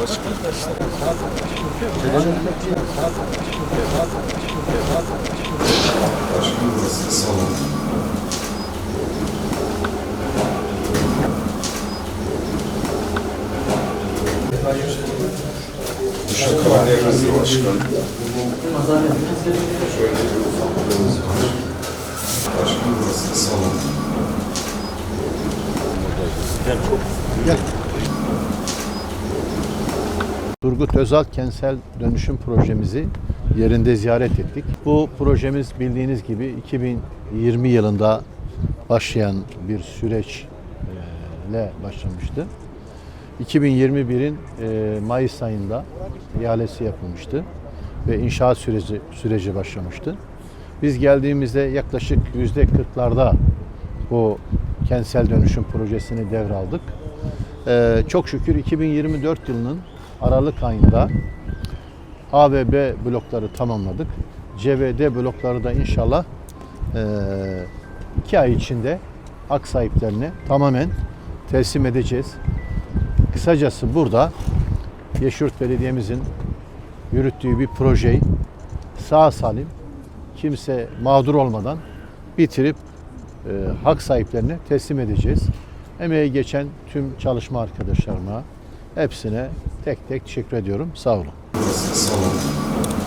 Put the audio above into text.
Başkanım burası salon. Duşakhanelerimiz de başkanım. Şöyle bir ufaklığımız var. Başkanım burası salon. Gel. Turgut Özal Kentsel Dönüşüm Projemizi yerinde ziyaret ettik. Bu projemiz bildiğiniz gibi 2020 yılında başlayan bir süreçle başlamıştı. 2021'in Mayıs ayında ihalesi yapılmıştı ve inşaat süreci başlamıştı. Biz geldiğimizde yaklaşık %40'larda bu kentsel dönüşüm projesini devraldık. Çok şükür 2024 yılının Aralık ayında A ve B blokları tamamladık. C ve D blokları da inşallah 2 ay içinde hak sahiplerine tamamen teslim edeceğiz. Kısacası burada Yeşilyurt Belediye'mizin yürüttüğü bir projeyi sağ salim, kimse mağdur olmadan bitirip hak sahiplerine teslim edeceğiz. Emeği geçen tüm çalışma arkadaşlarıma hepsine tek tek teşekkür ediyorum. Sağ olun. Burası salon.